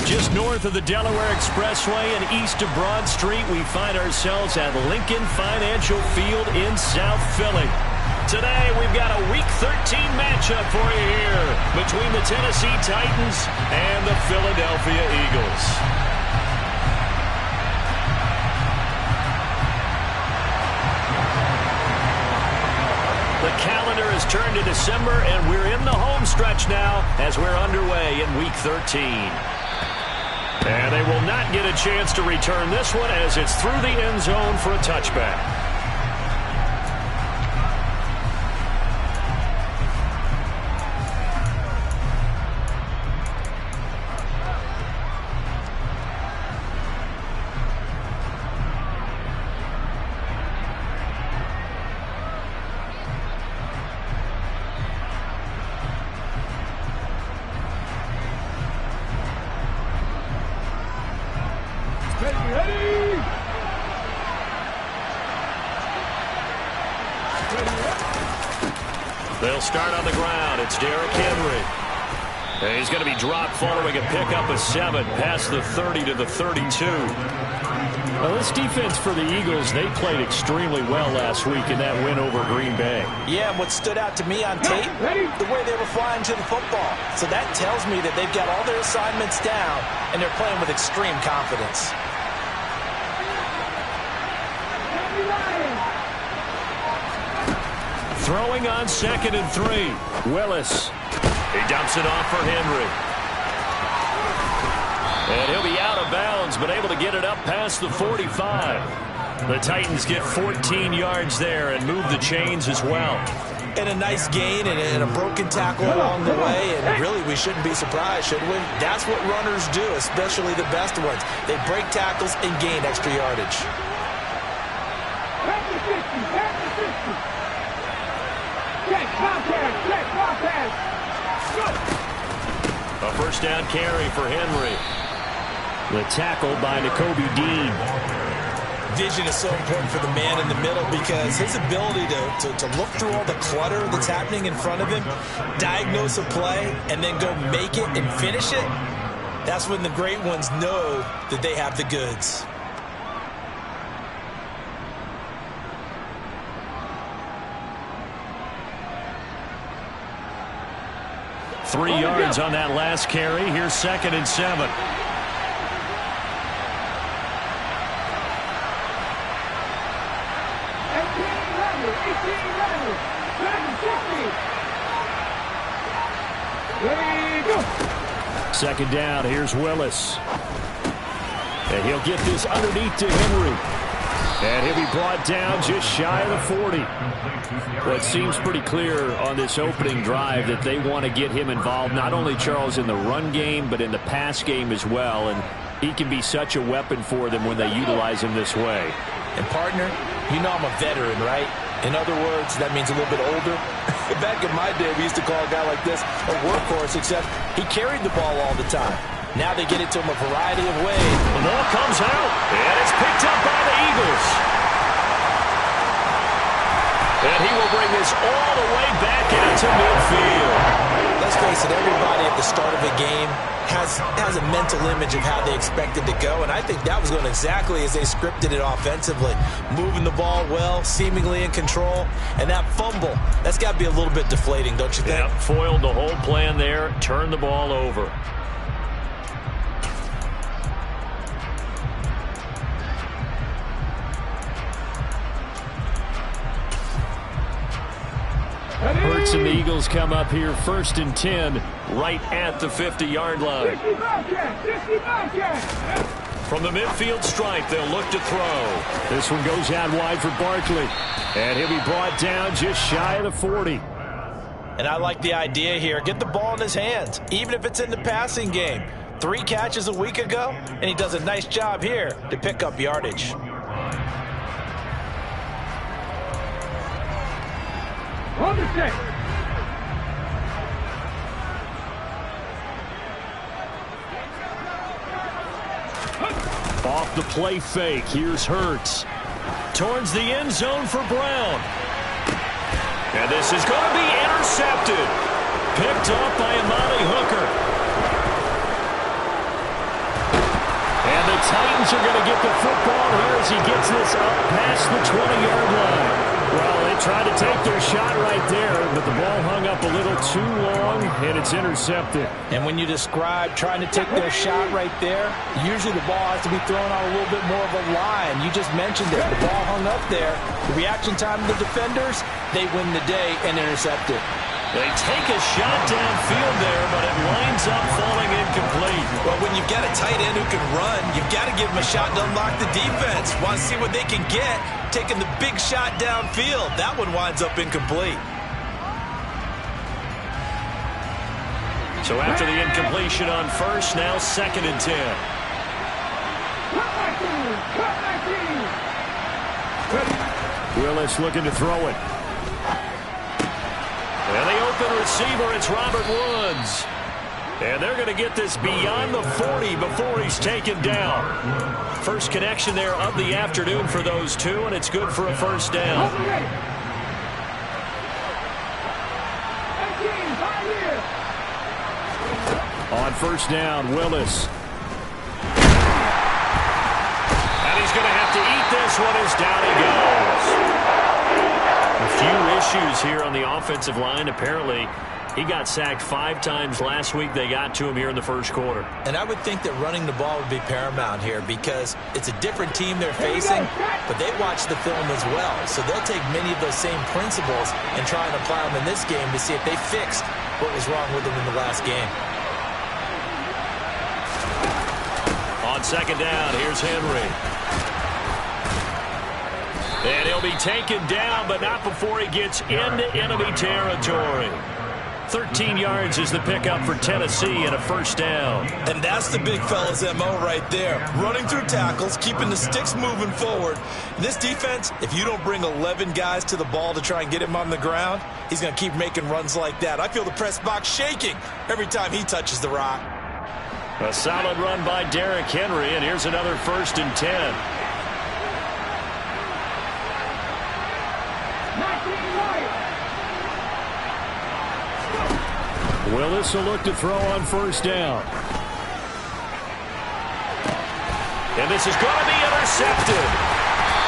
Just north of the Delaware Expressway and east of Broad Street, we find ourselves at Lincoln Financial Field in South Philly. Today, we've got a Week 13 matchup for you here between the Tennessee Titans and the Philadelphia Eagles. The calendar has turned to December, and we're in the home stretch now as we're underway in Week 13. And they will not get a chance to return this one as it's through the end zone for a touchback. They'll start on the ground. It's Derrick Henry. And he's going to be dropped following a pickup of 7 past the 30 to the 32. Well, this defense for the Eagles, they played extremely well last week in that win over Green Bay. Yeah, and what stood out to me on tape, the way they were flying to the football. So that tells me that they've got all their assignments down, and they're playing with extreme confidence. Throwing on 2nd and 3. Willis. He dumps it off for Henry. And he'll be out of bounds, but able to get it up past the 45. The Titans get 14 yards there and move the chains as well. And a nice gain and a broken tackle along the way. And really, we shouldn't be surprised, should we? That's what runners do, especially the best ones. They break tackles and gain extra yardage. A first down carry for Henry. The tackle by Nakobe Dean. Vision is so important for the man in the middle because his ability to look through all the clutter that's happening in front of him, diagnose a play, and then go make it and finish it, that's when the great ones know that they have the goods. 3 yards on that last carry. Here's 2nd and 7. Second down. Here's Willis. And he'll get this underneath to Henry. And he'll be brought down just shy of the 40. Well, it seems pretty clear on this opening drive that they want to get him involved, not only, Charles, in the run game, but in the pass game as well. And he can be such a weapon for them when they utilize him this way. And, partner, you know I'm a veteran, right? In other words, that means a little bit older. Back in my day, we used to call a guy like this a workhorse, except he carried the ball all the time. Now they get it to him a variety of ways. The ball comes out, and it's picked up by the Eagles. And he will bring this all the way back into midfield. Let's face it, everybody at the start of a game has a mental image of how they expect it to go, and I think that was going exactly as they scripted it offensively. Moving the ball well, seemingly in control, and that fumble, that's got to be a little bit deflating, don't you think? Yep, foiled the whole plan there, turned the ball over. Hurts and the Eagles come up here 1st and 10 right at the 50-yard line. From the midfield stripe, they'll look to throw. This one goes out wide for Barkley. And he'll be brought down just shy of the 40. And I like the idea here. Get the ball in his hands, even if it's in the passing game. 3 catches a week ago, and he does a nice job here to pick up yardage. Hold the stick. Off the play fake. Here's Hurts. Towards the end zone for Brown. And this is going to be intercepted. Picked up by Amani Hooker. Titans are going to get the football here as he gets this up past the 20-yard line. Well, they tried to take their shot right there, but the ball hung up a little too long, and it's intercepted. And when you describe trying to take their shot right there, usually the ball has to be thrown on a little bit more of a line. You just mentioned it. The ball hung up there. The reaction time of the defenders, they win the day and intercept it. They take a shot downfield there, but it winds up falling incomplete. Well, when you've got a tight end who can run, you've got to give him a shot to unlock the defense. Want to see what they can get, taking the big shot downfield. That one winds up incomplete. So after the incompletion on first, now 2nd and 10. Willis looking to throw it. And the open receiver, it's Robert Woods. And they're going to get this beyond the 40 before he's taken down. First connection there of the afternoon for those two, and it's good for a first down. On first down, Willis. And he's going to have to eat this one as down he goes. A few issues here on the offensive line. Apparently, he got sacked 5 times last week. They got to him here in the first quarter. And I would think that running the ball would be paramount here because it's a different team they're facing, but they watch the film as well. So they'll take many of those same principles and try and apply them in this game to see if they fixed what was wrong with them in the last game. On second down, here's Henry. And he'll be taken down, but not before he gets into enemy territory. 13 yards is the pickup for Tennessee and a first down. And that's the big fella's MO right there. Running through tackles, keeping the sticks moving forward. This defense, if you don't bring 11 guys to the ball to try and get him on the ground, he's going to keep making runs like that. I feel the press box shaking every time he touches the rock. A solid run by Derrick Henry, and here's another 1st and 10. Willis will look to throw on first down. And this is going to be intercepted.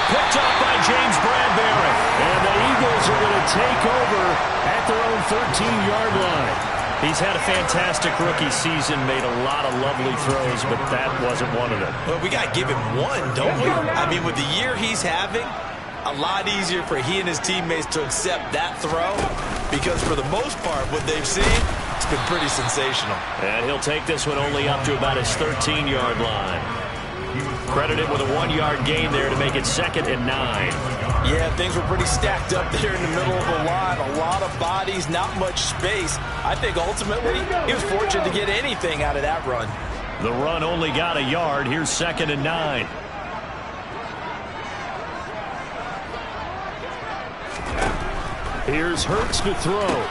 Picked up by James Bradbury. And the Eagles are going to take over at their own 13-yard line. He's had a fantastic rookie season, made a lot of lovely throws, but that wasn't one of them. Well, we got to give him one, don't we? I mean, with the year he's having, a lot easier for he and his teammates to accept that throw because for the most part, what they've seen, it's been pretty sensational. And he'll take this one only up to about his 13-yard line. Credited with a 1-yard gain there to make it 2nd and 9. Yeah, things were pretty stacked up there in the middle of the line. A lot of bodies, not much space. I think ultimately he was fortunate to get anything out of that run. The run only got a yard. Here's 2nd and 9. Here's Hurts to throw.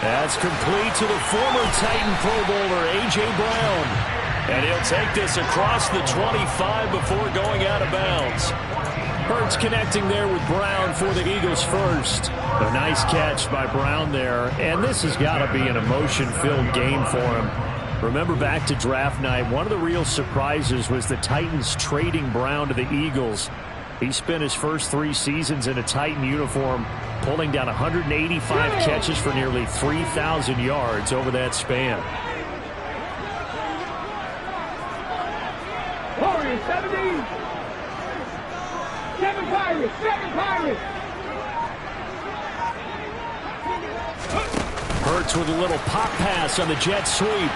That's complete to the former Titan Pro Bowler, A.J. Brown. And he'll take this across the 25 before going out of bounds. Hurts connecting there with Brown for the Eagles first. A nice catch by Brown there. And this has got to be an emotion-filled game for him. Remember back to draft night, one of the real surprises was the Titans trading Brown to the Eagles. He spent his first 3 seasons in a Titan uniform, pulling down 185 catches for nearly 3,000 yards over that span. Warriors, 17. 7 Pirates, 7 Pirates. Hurts with a little pop pass on the jet sweep.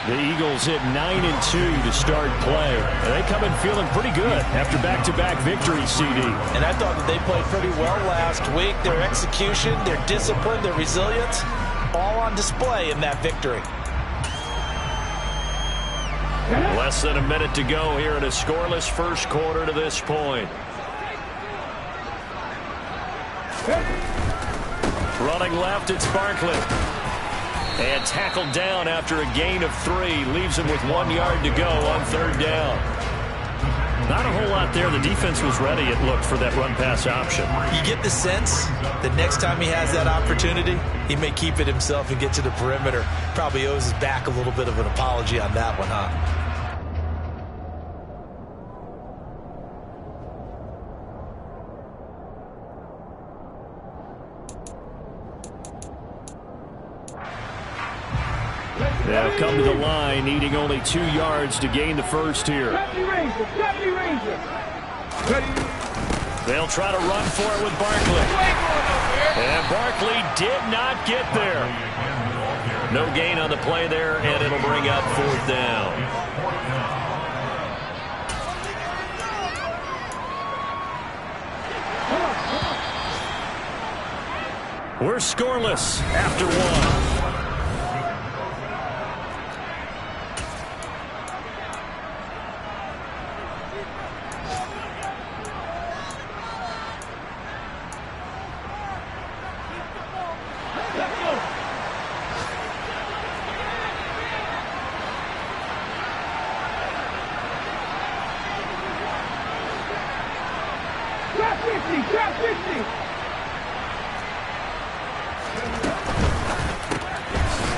The Eagles hit 9-2 to start play. And they come in feeling pretty good after back-to-back victories, CD. And I thought that they played pretty well last week. Their execution, their discipline, their resilience, all on display in that victory. Less than a minute to go here in a scoreless first quarter to this point. Running left, it's Barkley. And tackled down after a gain of 3. Leaves him with 1 yard to go on 3rd down. Not a whole lot there. The defense was ready, it looked, for that run-pass option. You get the sense that next time he has that opportunity, he may keep it himself and get to the perimeter. Probably owes his back a little bit of an apology on that one, huh? They'll come to the line, needing only 2 yards to gain the first here. They'll try to run for it with Barkley. And Barkley did not get there. No gain on the play there, and it'll bring up 4th down. We're scoreless after 1.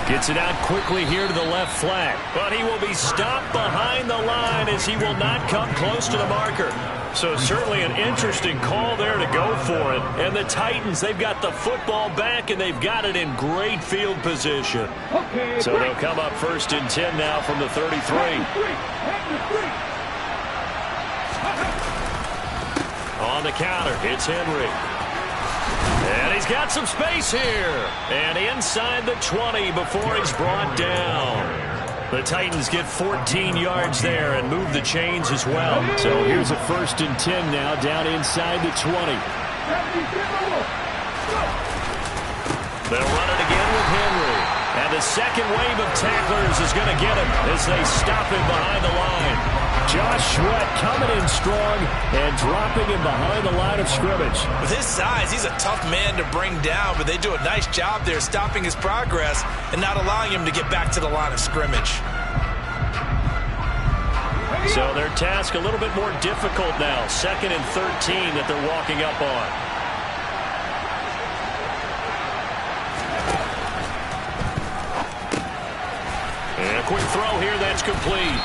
Gets it out quickly here to the left flank, but he will be stopped behind the line as he will not come close to the marker. So certainly an interesting call there to go for it. And the Titans, they've got the football back, and they've got it in great field position. So they'll come up 1st and 10 now from the 33. On the counter, it's Henry. And he's got some space here. And inside the 20 before he's brought down. The Titans get 14 yards there and move the chains as well. So here's a 1st and 10 now, down inside the 20. They'll run it again with Henry. And the second wave of tacklers is going to get him as they stop him behind the line. Josh Sweat coming in strong and dropping him behind the line of scrimmage. With his size, he's a tough man to bring down, but they do a nice job there stopping his progress and not allowing him to get back to the line of scrimmage. So their task a little bit more difficult now. 2nd and 13 that they're walking up on. And a quick throw here that's complete.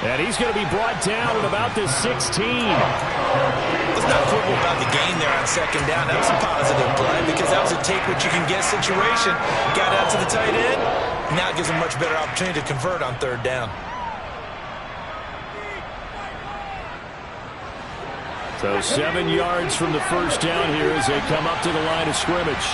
And he's going to be brought down at about the 16. Let's not quibble about the gain there on 2nd down. That was a positive play because that was a take-what-you-can-get situation. Got out to the tight end. Now it gives him a much better opportunity to convert on 3rd down. So 7 yards from the 1st down here as they come up to the line of scrimmage.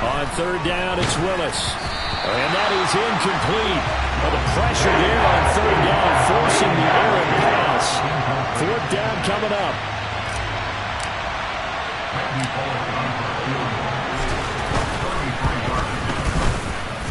On 3rd down, it's Willis. And that is incomplete. Well, the pressure there on 3rd down, forcing the errant pass. 4th down coming up.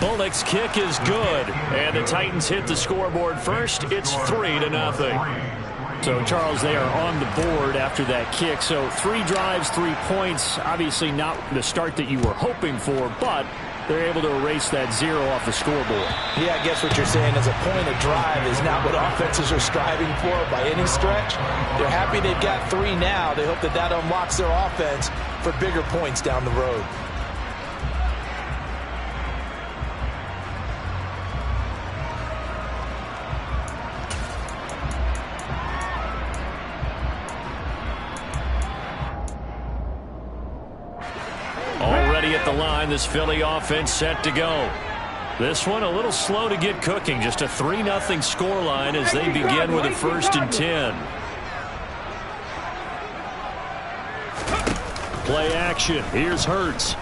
Bullock's kick is good. And the Titans hit the scoreboard first. It's 3-0. So, Charles, they are on the board after that kick. So 3 drives, 3 points. Obviously not the start that you were hoping for, but they're able to erase that 0 off the scoreboard. Yeah, I guess what you're saying is a point of drive is not what offenses are striving for by any stretch. They're happy they've got 3 now. They hope that that unlocks their offense for bigger points down the road. Already at the line, this Philly offense set to go. This one a little slow to get cooking. Just a 3-0 scoreline as they begin with a 1st and 10. Play action. Here's Hurts.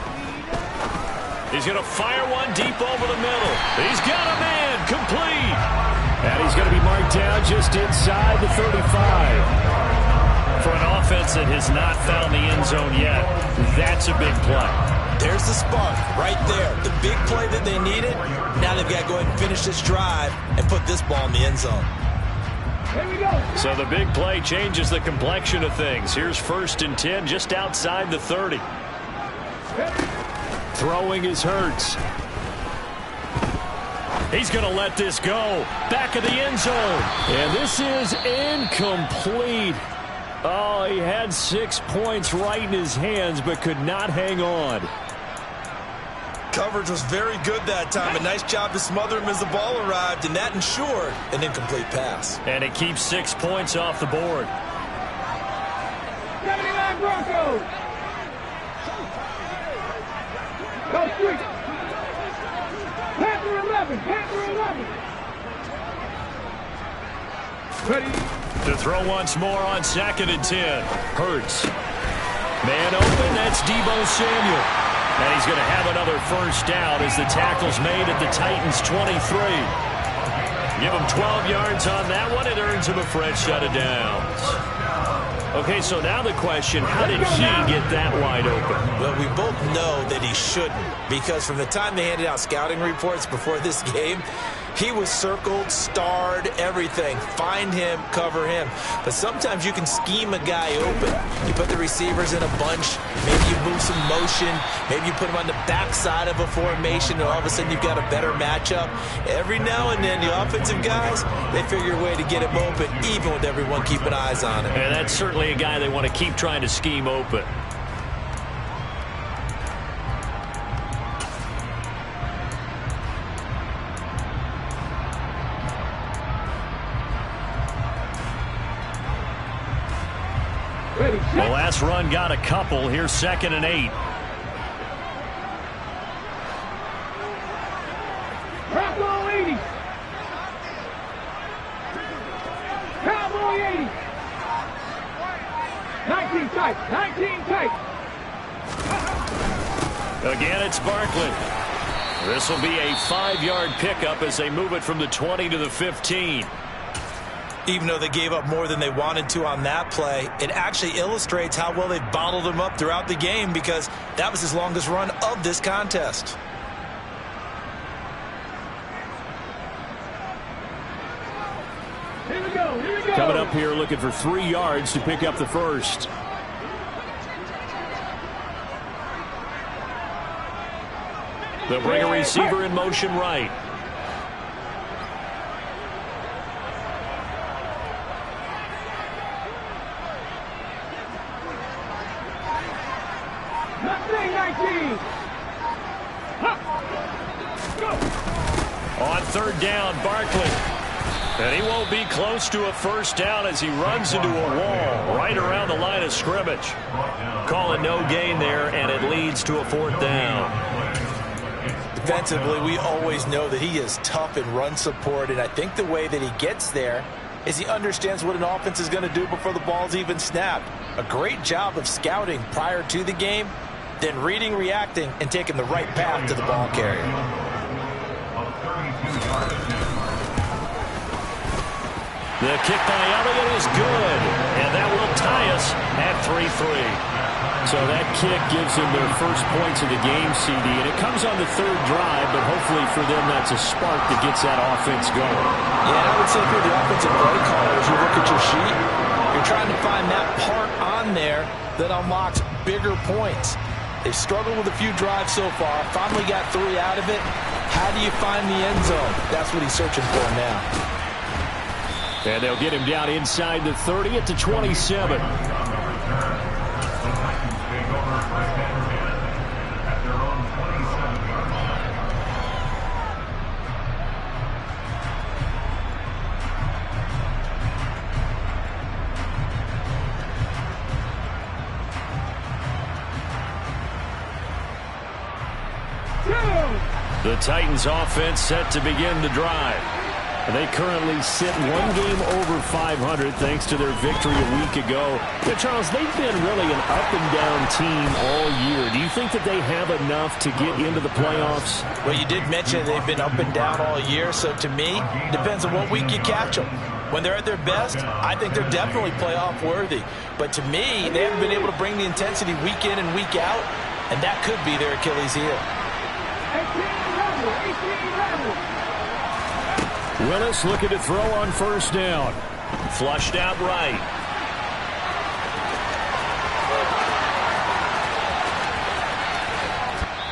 He's going to fire one deep over the middle. He's got a man. Complete. And he's going to be marked down just inside the 35. For an offense that has not found the end zone yet, that's a big play. There's the spark right there. The big play that they needed. Now they've got to go ahead and finish this drive and put this ball in the end zone. Here we go. So the big play changes the complexion of things. Here's 1st and 10 just outside the 30. Throwing is Hurts. He's going to let this go. Back of the end zone. And this is incomplete. Oh, he had 6 points right in his hands, but could not hang on. Coverage was very good that time. A nice job to smother him as the ball arrived, and that ensured an incomplete pass. And it keeps 6 points off the board. 79 Broncos. Go street. Panther 11. Panther 11. Ready. To throw once more on 2nd and 10. Hurts. Man open, that's Deebo Samuel. And he's going to have another first down as the tackle's made at the Titans' 23. Give him 12 yards on that one. It earns him a fresh set of downs. Okay, so now the question, how did he get that wide open? Well, we both know that he shouldn't, because from the time they handed out scouting reports before this game, he was circled, starred, everything. Find him, cover him. But sometimes you can scheme a guy open. You put the receivers in a bunch. Maybe you move some motion. Maybe you put him on the backside of a formation, and all of a sudden you've got a better matchup. Every now and then, the offensive guys, they figure a way to get him open, even with everyone keeping eyes on him. And that's certainly a guy they want to keep trying to scheme open. The last run got a couple. Here's 2nd and 8. Cowboy 80. Cowboy 80. 19 tight. 19 tight. Again, it's Barkley. This will be a 5-yard pickup as they move it from the 20 to the 15. Even though they gave up more than they wanted to on that play, it actually illustrates how well they bottled him up throughout the game, because that was his longest run of this contest. Here we go. Here we go. Coming up here looking for 3 yards to pick up the first. They'll bring a receiver in motion right. On 3rd down, Barkley. And he won't be close to a first down as he runs into a wall right around the line of scrimmage. Calling no gain there, and it leads to a 4th down. Defensively, we always know that he is tough in run support, and I think the way that he gets there is he understands what an offense is going to do before the ball's even snapped. A great job of scouting prior to the game, then reading, reacting, and taking the right path to the ball carrier. The kick by Elliott is good, and that will tie us at 3-3. So that kick gives them their first points of the game, CD, and it comes on the 3rd drive, but hopefully for them that's a spark that gets that offense going. Yeah, I would say for the offensive play caller, as you look at your sheet, you're trying to find that part on there that unlocks bigger points. They've struggled with a few drives so far, finally got 3 out of it. How do you find the end zone? That's what he's searching for now. And they'll get him down inside the 30 at the 27. The Titans offense set to begin the drive. They currently sit 1 game over 500 thanks to their victory a week ago. But Charles, they've been really an up-and-down team all year. Do you think that they have enough to get into the playoffs? Well, you did mention they've been up and down all year, so to me, it depends on what week you catch them. When they're at their best, I think they're definitely playoff worthy. But to me, they haven't been able to bring the intensity week in and week out, and that could be their Achilles heel. 18 Willis looking to throw on 1st down. Flushed out right.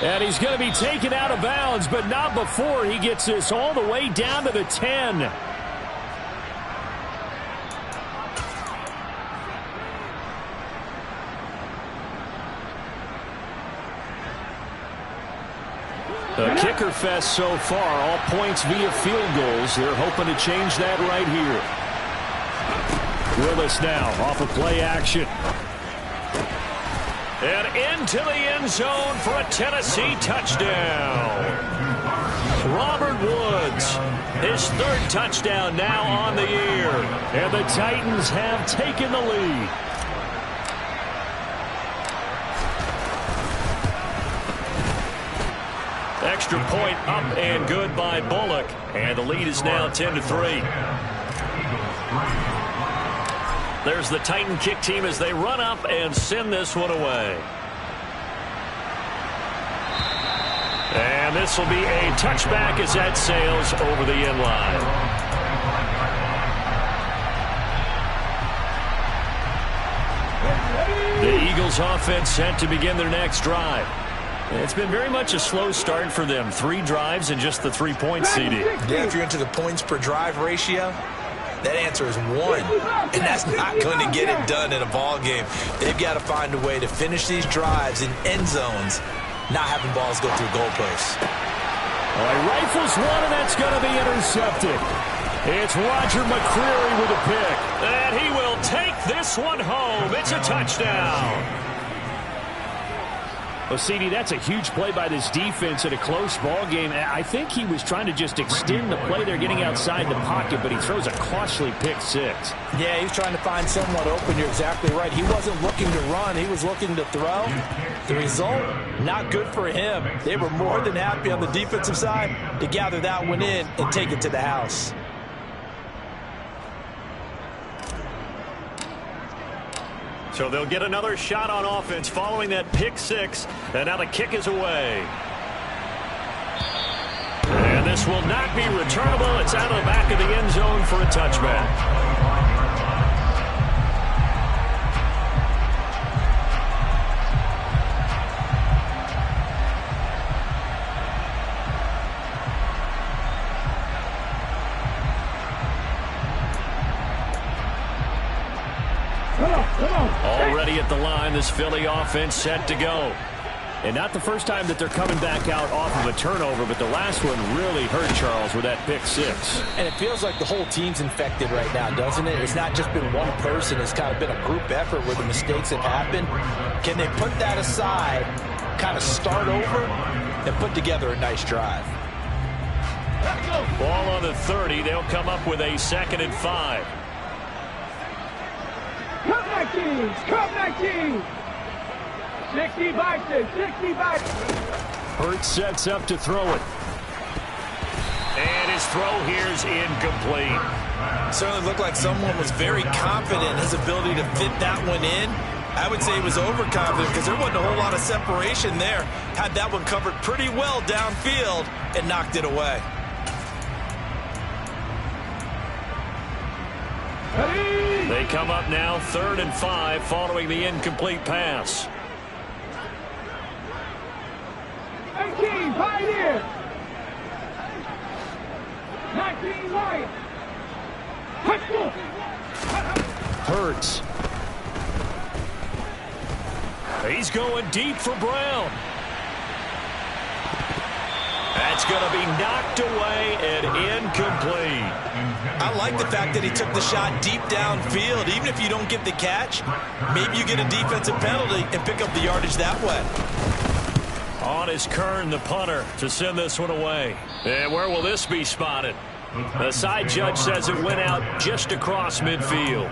And he's going to be taken out of bounds, but not before he gets this all the way down to the 10. The kicker fest so far, all points via field goals. They're hoping to change that right here. Willis now off of play action. And into the end zone for a Tennessee touchdown. Robert Woods, his third touchdown now on the year. And the Titans have taken the lead. Extra point up and good by Bullock. And the lead is now 10-3. There's the Titan kick team as they run up and send this one away. And this will be a touchback as that sails over the end line. The Eagles offense set to begin their next drive. It's been very much a slow start for them. 3 drives and just the 3-point CD. Yeah, if you're into the points per drive ratio, that answer is 1. And that's not going to get it done in a ball game. They've got to find a way to finish these drives in end zones, not having balls go through goalposts. Well, he rifles one, and that's going to be intercepted. It's Roger McCreary with a pick. And he will take this one home. It's a touchdown. Well, CD, that's a huge play by this defense in a close ball game. I think he was trying to just extend the play. They're getting outside the pocket, but he throws a costly pick 6. Yeah, he's trying to find someone open. You're exactly right. He wasn't looking to run. He was looking to throw. The result, not good for him. They were more than happy on the defensive side to gather that one in and take it to the house. So they'll get another shot on offense following that pick 6. And now the kick is away. And this will not be returnable. It's out of the back of the end zone for a touchback. Already at the line, this Philly offense set to go. And not the first time that they're coming back out off of a turnover, but the last one really hurt Charles with that pick 6. And it feels like the whole team's infected right now, doesn't it? It's not just been one person. It's kind of been a group effort where the mistakes have happened. Can they put that aside, kind of start over, and put together a nice drive? Ball on the 30. They'll come up with a 2nd and 5. Come Vikings! Come Vikings! 60 Vikings! 60 Vikings! Hurts sets up to throw it. And his throw here is incomplete. Certainly looked like someone was very confident in his ability to fit that one in. I would say he was overconfident because there wasn't a whole lot of separation there. Had that one covered pretty well downfield and knocked it away. They come up now 3rd and 5 following the incomplete pass. 18 Pioneer! 19 Lions! Hurts. He's going deep for Brown. That's going to be knocked away and incomplete. I like the fact that he took the shot deep downfield. Even if you don't get the catch, maybe you get a defensive penalty and pick up the yardage that way. On is Kern, the punter, to send this one away. And where will this be spotted? The side judge says it went out just across midfield.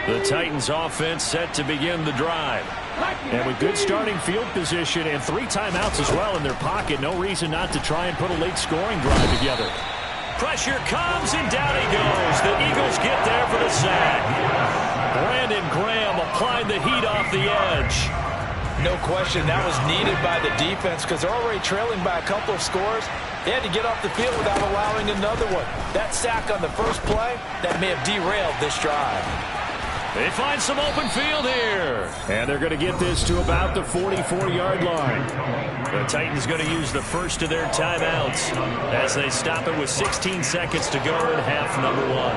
The Titans offense set to begin the drive. And with good starting field position and 3 timeouts as well in their pocket, no reason not to try and put a late scoring drive together. Pressure comes and down he goes. The Eagles get there for the sack. Brandon Graham, a applying the heat off the edge. No question, that was needed by the defense because they're already trailing by a couple of scores. They had to get off the field without allowing another one. That sack on the first play, that may have derailed this drive. They find some open field here. And they're going to get this to about the 44-yard line. The Titans going to use the first of their timeouts as they stop it with 16 seconds to go in half number one.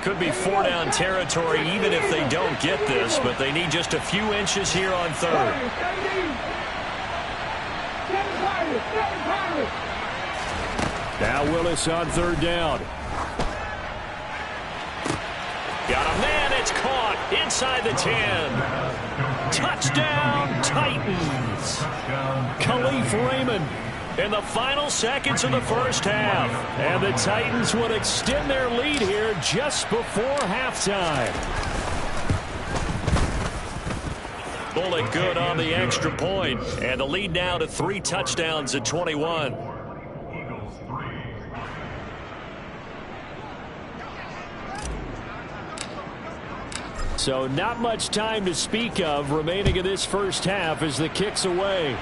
Could be 4-down territory even if they don't get this, but they need just a few inches here on third. Now Willis on third down. Got a man, it's caught inside the 10. Touchdown, Titans. Khalif Raymond in the final seconds of the first half. And the Titans would extend their lead here just before halftime. Bullet good on the extra point, and the lead now to 3 touchdowns at 21. So not much time to speak of remaining in this first half as the kick's away.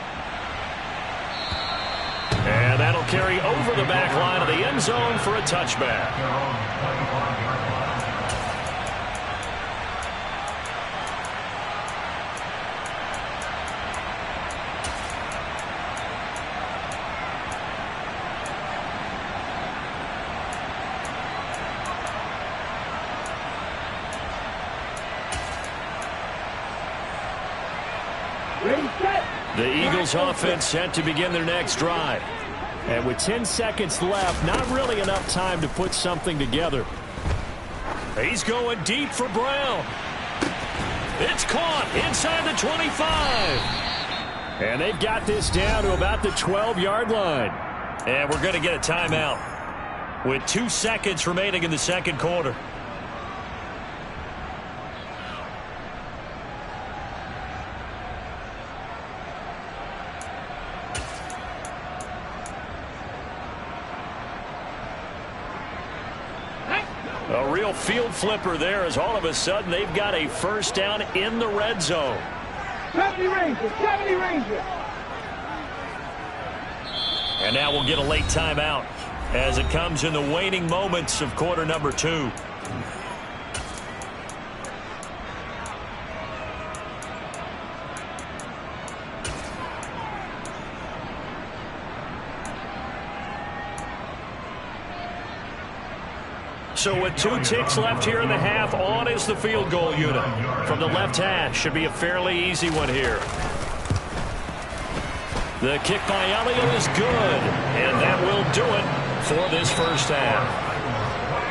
And that'll carry over the back line of the end zone for a touchback. The Eagles offense set to begin their next drive. And with 10 seconds left, not really enough time to put something together. He's going deep for Brown. It's caught inside the 25. And they've got this down to about the 12-yard line. And we're going to get a timeout with 2 seconds remaining in the second quarter. A real field flipper there as all of a sudden they've got a first down in the red zone. 70 Rangers, 70 Rangers. And now we'll get a late timeout as it comes in the waning moments of quarter number 2. So with 2 ticks left here in the half, on is the field goal unit. From the left hash, should be a fairly easy one here. The kick by Elliott is good, and that will do it for this first half.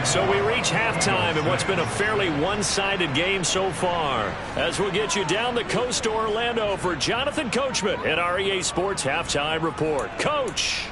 So we reach halftime in what's been a fairly one-sided game so far. As we'll get you down the coast to Orlando for Jonathan Coachman at our EA Sports Halftime Report. Coach.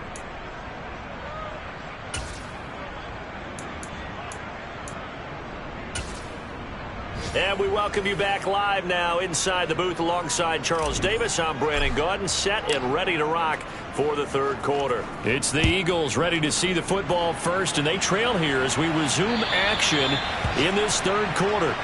And we welcome you back live now inside the booth alongside Charles Davis. I'm Brandon Gaudin, set and ready to rock for the third quarter. It's the Eagles ready to see the football first, and they trail here as we resume action in this third quarter.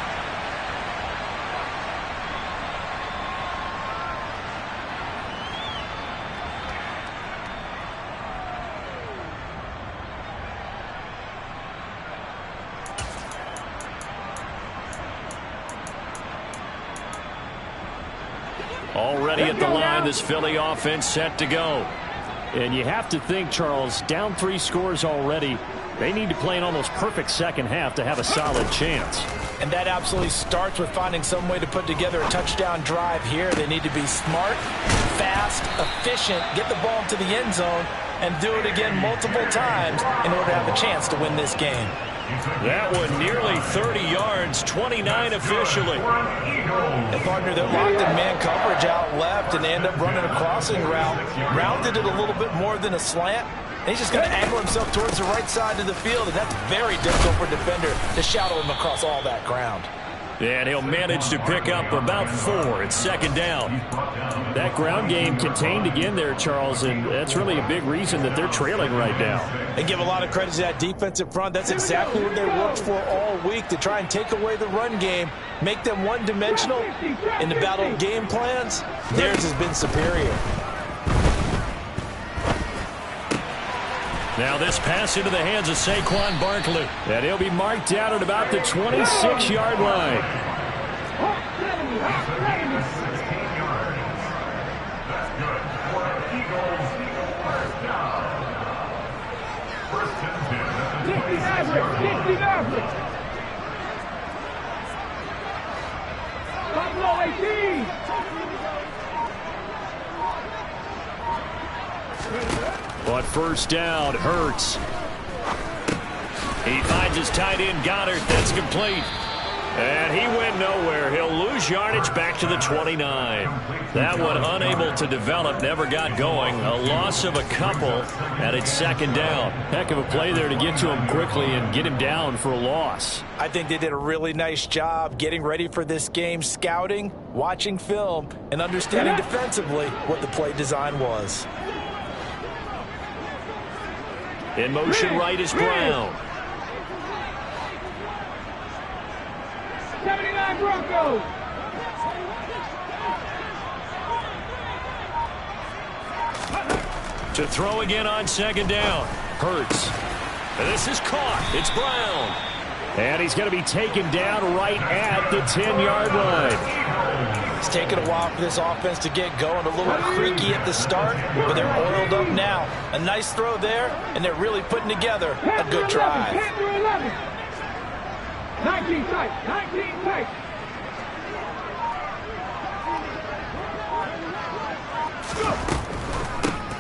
Already at the line, this Philly offense set to go. And you have to think, Charles, down 3 scores already. They need to play an almost perfect second half to have a solid chance. And that absolutely starts with finding some way to put together a touchdown drive here. They need to be smart, fast, efficient, get the ball to the end zone, and do it again multiple times in order to have a chance to win this game. That one nearly 30 yards, 29 officially. A partner that locked in man coverage out left and they end up running a crossing route. Rounded it a little bit more than a slant. He's just going to angle himself towards the right side of the field, and that's very difficult for a defender to shadow him across all that ground. And he'll manage to pick up about 4. It's second down. That ground game contained again there, Charles, and that's really a big reason that they're trailing right now. They give a lot of credit to that defensive front. That's exactly what they worked for all week, to try and take away the run game, make them one-dimensional. In the battle of game plans, theirs has been superior. Now this pass into the hands of Saquon Barkley. And he'll be marked down at about the 26-yard line. On first down, Hurts. He finds his tight end, Goddard. That's complete. And he went nowhere. He'll lose yardage back to the 29. That one unable to develop, never got going. A loss of a couple, and it's second down. Heck of a play there to get to him quickly and get him down for a loss. I think they did a really nice job getting ready for this game, scouting, watching film, and understanding defensively what the play design was. In motion right is Brown. 79 Broncos. To throw again on second down. Hurts. And this is caught. It's Brown. And he's going to be taken down right at the 10-yard line. It's taken a while for this offense to get going. A little creaky at the start, but they're oiled up now. A nice throw there, and they're really putting together a good drive. 19 tight, 19 tight.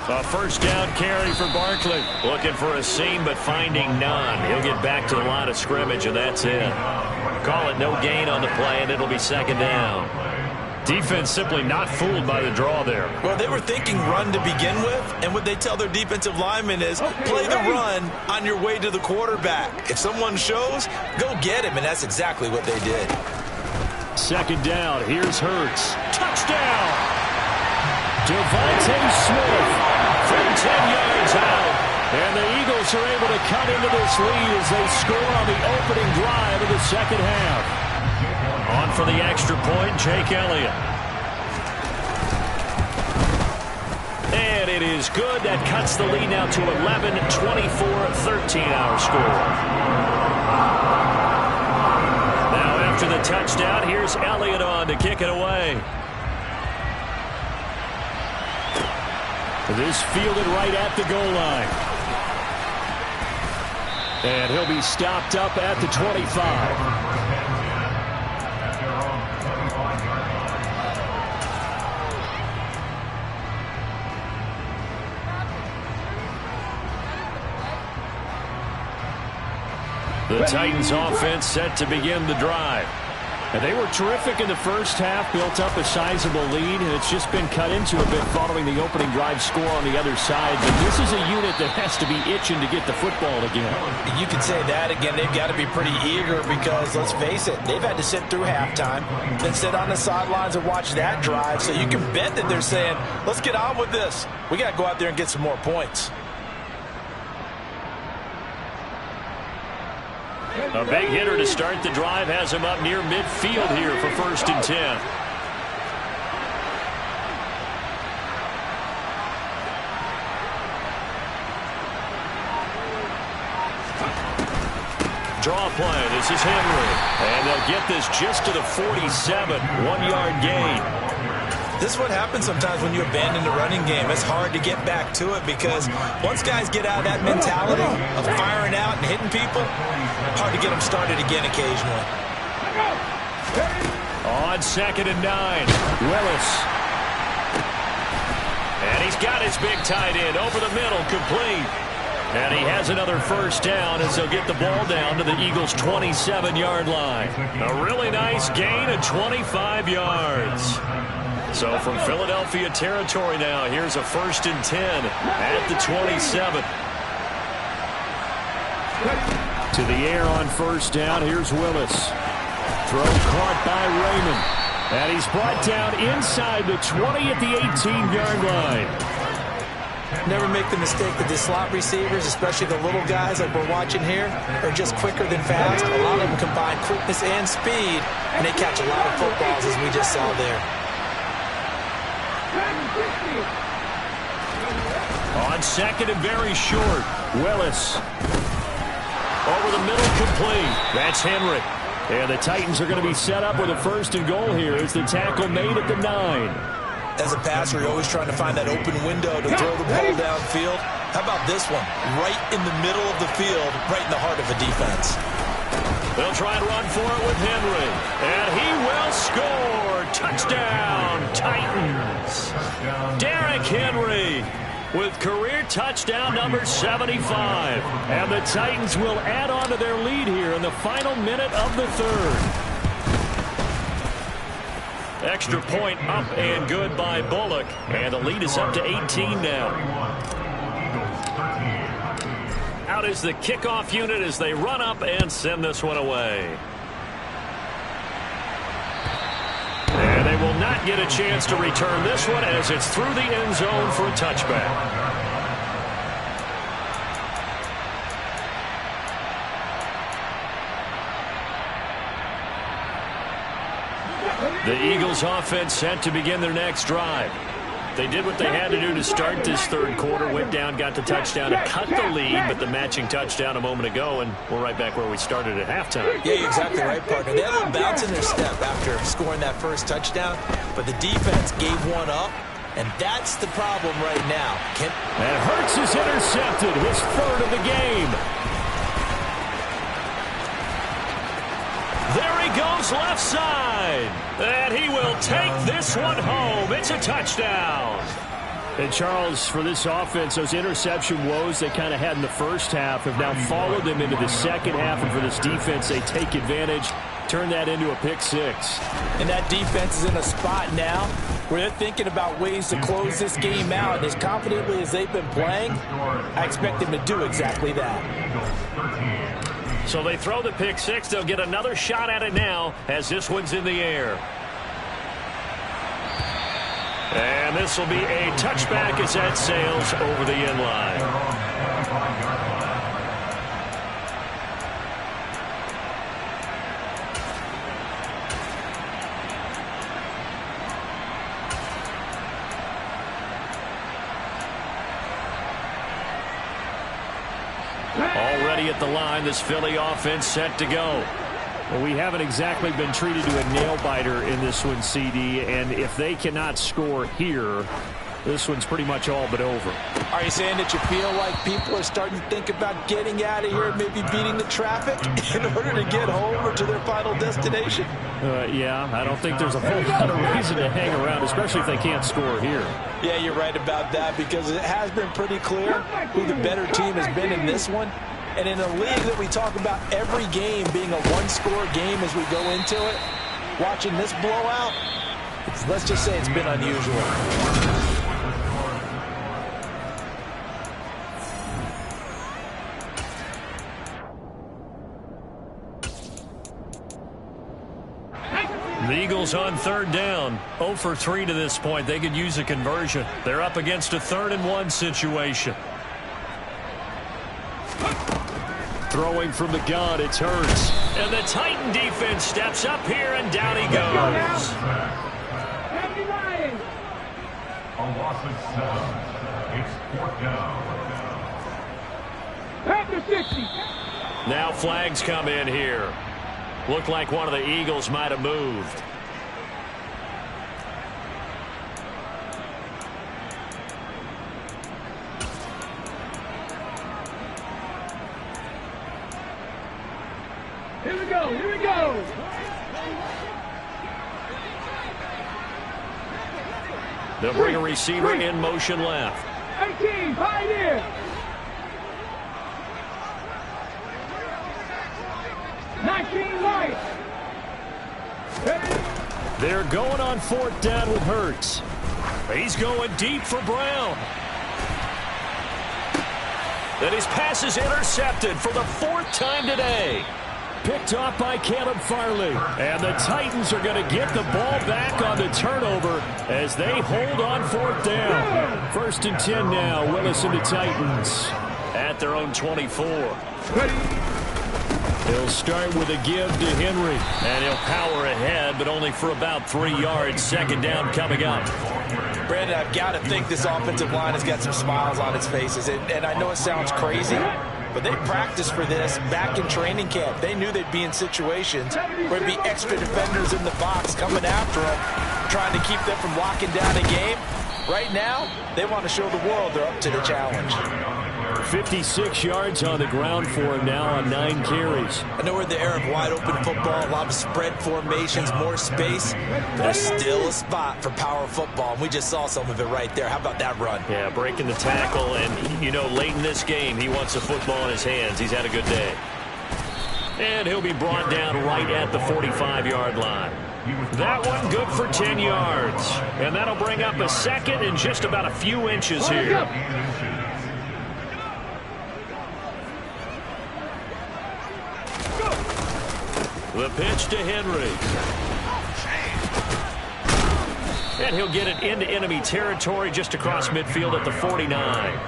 A first down carry for Barkley. Looking for a seam, but finding none. He'll get back to the line of scrimmage, and that's it. Call it no gain on the play, and it'll be second down. Defense simply not fooled by the draw there. Well, they were thinking run to begin with, and what they tell their defensive linemen is play the run on your way to the quarterback. If someone shows, go get him, and that's exactly what they did. Second down. Here's Hurts. Touchdown! Devontae Smith from 10 yards out. And the Eagles are able to cut into this lead as they score on the opening drive of the second half. On for the extra point, Jake Elliott. And it is good. That cuts the lead now to 11, 24, 13-hour score. Now after the touchdown, here's Elliott on to kick it away. This fielded right at the goal line. And he'll be stopped up at the 25. The Titans offense set to begin the drive. And they were terrific in the first half, built up a sizable lead, and it's just been cut into a bit following the opening drive score on the other side. But this is a unit that has to be itching to get the football again. You could say that again. They've got to be pretty eager because, let's face it, they've had to sit through halftime, then sit on the sidelines and watch that drive. So you can bet that they're saying, let's get on with this. We got to go out there and get some more points. A big hitter to start the drive has him up near midfield here for 1st and 10. Draw play. This is Henry. And they'll get this just to the 47. 1-yard gain. This is what happens sometimes when you abandon the running game. It's hard to get back to it because once guys get out of that mentality of firing out and hitting people, hard to get them started again occasionally. On 2nd and 9, Willis. And he's got his big tight end over the middle, complete. And he has another first down as they'll get the ball down to the Eagles' 27-yard line. A really nice gain of 25 yards. So from Philadelphia territory now, here's a 1st and 10 at the 27. To the air on first down, here's Willis. Throw caught by Raymond. And he's brought down inside the 20 at the 18-yard line. Never make the mistake that the slot receivers, especially the little guys like we're watching here, are just quicker than fast. A lot of them combine quickness and speed, and they catch a lot of footballs, as we just saw there. On second and very short, Willis. Over the middle, complete. That's Henry. And the Titans are going to be set up with a first and goal here as the tackle made at the 9. As a passer, you're always trying to find that open window to throw the ball downfield. How about this one? Right in the middle of the field, right in the heart of a defense. They'll try and run for it with Henry. And he will score. Touchdown, Titans. Derrick Henry with career touchdown number 75. And the Titans will add on to their lead here in the final minute of the third. Extra point up and good by Bullock. And the lead is up to 18 now. Out is the kickoff unit as they run up and send this one away. And they will not get a chance to return this one as it's through the end zone for a touchback. The Eagles offense set to begin their next drive. They did what they had to do to start this third quarter. Went down, got the touchdown to cut the lead, but the matching touchdown a moment ago, and we're right back where we started at halftime. Yeah, you're exactly right, partner. They had a little bounce in their step after scoring that first touchdown, but the defense gave one up, and that's the problem right now. And Hurts is intercepted, his third of the game. There he goes left side. And he will take this one home. It's a touchdown. And Charles, for this offense, those interception woes they kind of had in the first half have now followed them into the second half. And for this defense, they take advantage, turn that into a pick six. And that defense is in a spot now where they're thinking about ways to close this game out. And as confidently as they've been playing, I expect them to do exactly that. So they throw the pick six. They'll get another shot at it now as this one's in the air. And this will be a touchback as that sails over the end line. Already at the line, this Philly offense set to go. Well, we haven't exactly been treated to a nail-biter in this one, CD, and if they cannot score here, this one's pretty much all but over. Are you saying that you feel like people are starting to think about getting out of here and maybe beating the traffic in order to get home or to their final destination? Yeah, I don't think there's a whole lot of reason to hang around, especially if they can't score here. Yeah, you're right about that because it has been pretty clear who the better team has been in this one. And in a league that we talk about every game being a one-score game as we go into it, watching this blowout, let's just say it's been unusual. The Eagles on third down. 0 for 3 to this point. They could use a conversion. They're up against a 3rd-and-1 situation. Throwing from the gun, it's Hurts. And the Titan defense steps up here, and down he goes. A loss of 7. It's 4th down. Panther 60. Now flags come in here. Looked like one of the Eagles might have moved. Here we go, here we go. They'll bring a receiver in motion left. 18, Pioneer. 19, right. They're going on 4th down with Hurts. He's going deep for Brown. Then his pass is intercepted for the 4th time today. picked off by Caleb Farley. And the Titans are going to get the ball back on the turnover as they hold on 4th down. 1st and 10 now. Willis and the Titans at their own 24. He'll start with a give to Henry. And he'll power ahead, but only for about 3 yards. 2nd down coming up. Brandon, I've got to think this offensive line has got some smiles on its faces. And I know it sounds crazy, but they practiced for this back in training camp. They knew they'd be in situations where there'd be extra defenders in the box coming after them, trying to keep them from locking down a game. Right now, they want to show the world they're up to the challenge. 56 yards on the ground for him now on 9 carries. I know we're in the era of wide-open football, a lot of spread formations, more space. But there's still a spot for power football, and we just saw some of it right there. How about that run? Yeah, breaking the tackle, and, you know, late in this game, he wants the football in his hands. He's had a good day. And he'll be brought down right at the 45-yard line. That one good for 10 yards. And that'll bring up a 2nd and just about a few inches here. The pitch to Henry. And he'll get it into enemy territory just across midfield at the 49.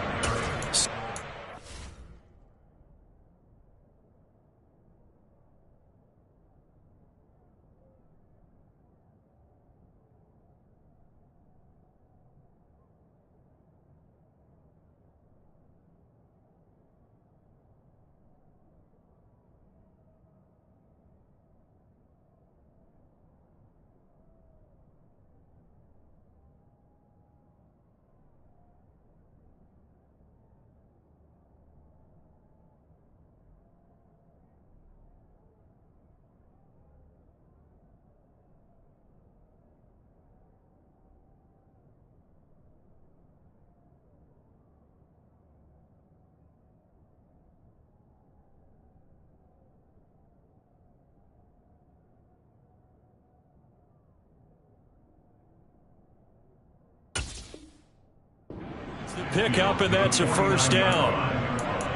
Pick up, and that's a 1st down.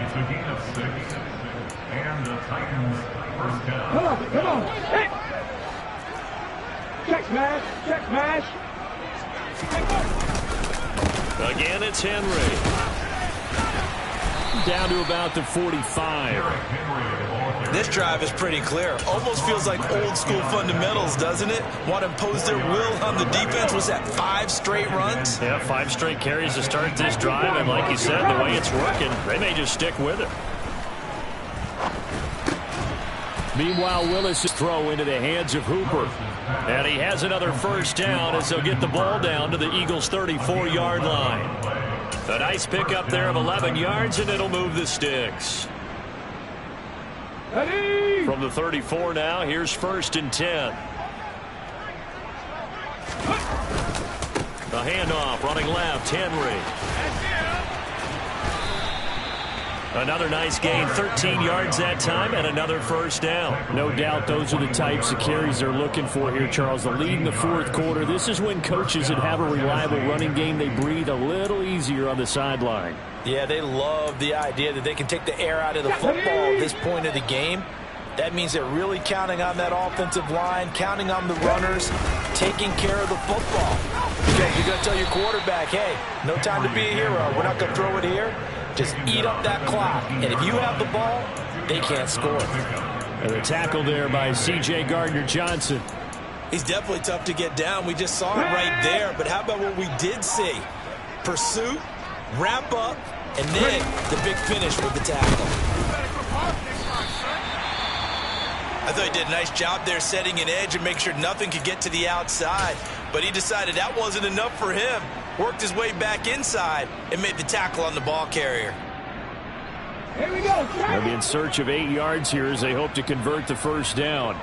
It's a gain of 6. And the Titans 1st down. Come on. Hey. Check smash. Again, it's Henry. Down to about the 45. This drive is pretty clear. Almost feels like old school fundamentals, doesn't it? Want to impose their will on the defense. Was that 5 straight runs? Yeah, 5 straight carries to start this drive. And like you said, the way it's working, they may just stick with it. Meanwhile, Willis' throw into the hands of Hooper. And he has another 1st down as they'll get the ball down to the Eagles' 34-yard line. A nice pickup there of 11 yards, and it'll move the sticks. Ready. From the 34 now, here's 1st and 10. The handoff, running left, Henry. Another nice gain, 13 yards that time, and another 1st down. No doubt those are the types of carries they're looking for here, Charles. The lead in the 4th quarter. This is when coaches that have a reliable running game, they breathe a little easier on the sideline. Yeah, they love the idea that they can take the air out of the football at this point of the game. That means they're really counting on that offensive line, counting on the runners, taking care of the football. Because you're going to tell your quarterback, hey, no time to be a hero. We're not going to throw it here. Just eat up that clock. And if you have the ball, they can't score. And the tackle there by C.J. Gardner-Johnson. He's definitely tough to get down. We just saw it right there. But how about what we did see? Pursuit, wrap up, and then the big finish with the tackle. I thought he did a nice job there setting an edge and make sure nothing could get to the outside. But he decided that wasn't enough for him. Worked his way back inside and made the tackle on the ball carrier. Here we go. They'll be in search of 8 yards here as they hope to convert the 1st down.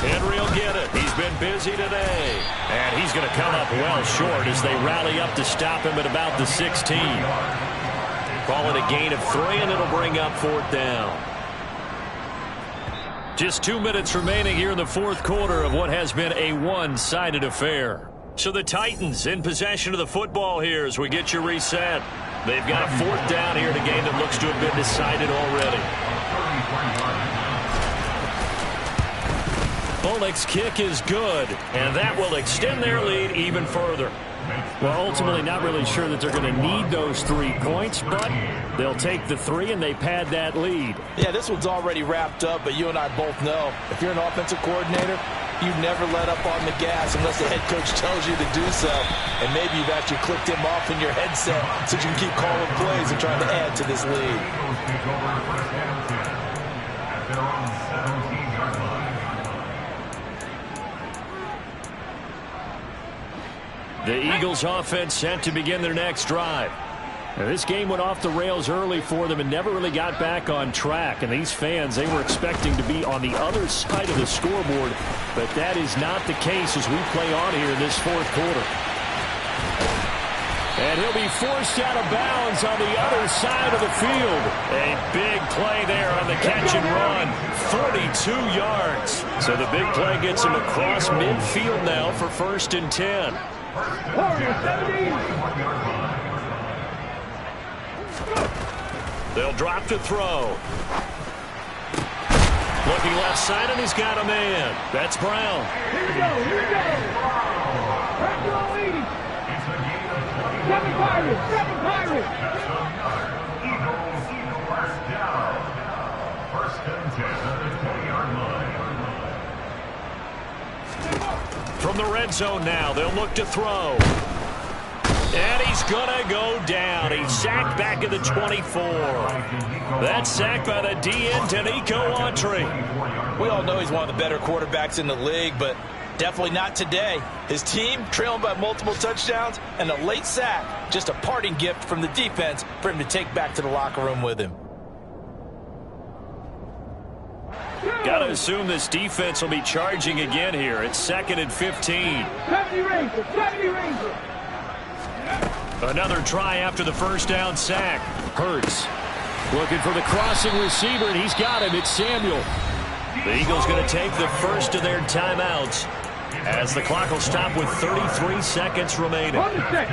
Henry will get it. He's been busy today. And he's going to come up well short as they rally up to stop him at about the 16. Call it a gain of 3, and it'll bring up 4th down. Just 2 minutes remaining here in the 4th quarter of what has been a one-sided affair. So the Titans in possession of the football here as we get you reset. They've got a 4th down here in a game that looks to have been decided already. Bullock's kick is good, and that will extend their lead even further. Well, ultimately not really sure that they're going to need those 3 points, but they'll take the 3 and they pad that lead. Yeah, this one's already wrapped up, but you and I both know if you're an offensive coordinator, you never let up on the gas unless the head coach tells you to do so. And maybe you've actually clicked him off in your headset so you can keep calling plays and trying to add to this lead. The Eagles offense set to begin their next drive. Now, this game went off the rails early for them and never really got back on track. And these fans, they were expecting to be on the other side of the scoreboard, but that is not the case as we play on here in this 4th quarter. And he'll be forced out of bounds on the other side of the field. A big play there on the catch and run. 42 yards. So the big play gets him across midfield now for 1st and 10. They'll drop to throw. Looking left side, and he's got a man. That's Brown. Here we go, here we go. Back to all 80. 7 Pirates, 7 Pirates. Eagles, first down. 1st and 10 at the 20-yard line. From the red zone now, they'll look to throw. And he's going to go down. He's sacked back at the 24. That's sacked by the DN, Danico Autry. We all know he's one of the better quarterbacks in the league, but definitely not today. His team trailing by multiple touchdowns and a late sack. Just a parting gift from the defense for him to take back to the locker room with him. Got to assume this defense will be charging again here. It's 2nd and 15. 70 Rangers, 70 Rangers. Another try after the 1st down sack. Hurts looking for the crossing receiver, and he's got him. It's Samuel. The Eagles going to take the first of their timeouts as the clock will stop with 33 seconds remaining. On the set.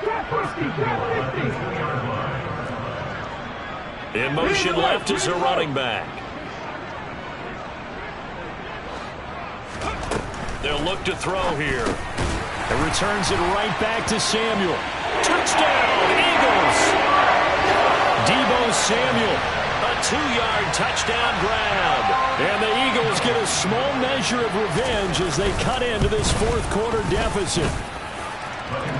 Drop 50, drop 50. In motion left is a running back. They'll look to throw here. It returns it right back to Samuel. Touchdown, Eagles! Deebo Samuel, a 2-yard touchdown grab. And the Eagles get a small measure of revenge as they cut into this 4th quarter deficit.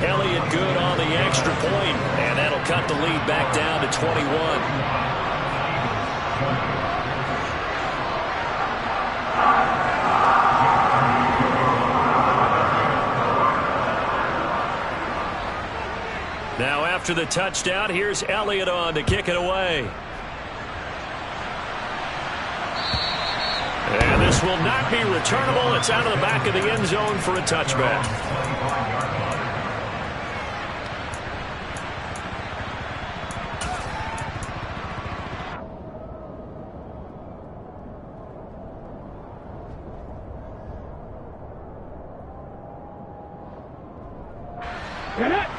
Elliott good on the extra point, and that'll cut the lead back down to 21. Now after the touchdown, here's Elliott on to kick it away. And this will not be returnable. It's out of the back of the end zone for a touchback.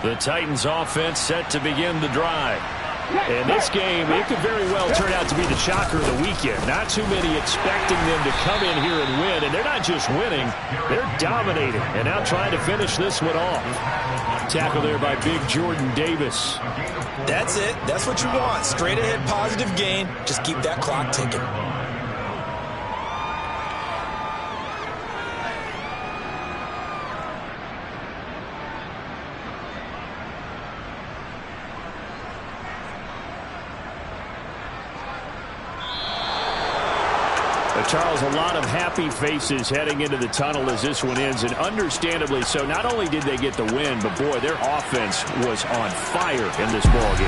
The Titans offense set to begin the drive. In this game, it could very well turn out to be the shocker of the weekend. Not too many expecting them to come in here and win. And they're not just winning, they're dominating. And now trying to finish this one off. Tackle there by big Jordan Davis. That's it. That's what you want. Straight ahead positive gain. Just keep that clock ticking. Charles, a lot of happy faces heading into the tunnel as this one ends, and understandably so. Not only did they get the win, but boy, their offense was on fire in this ballgame.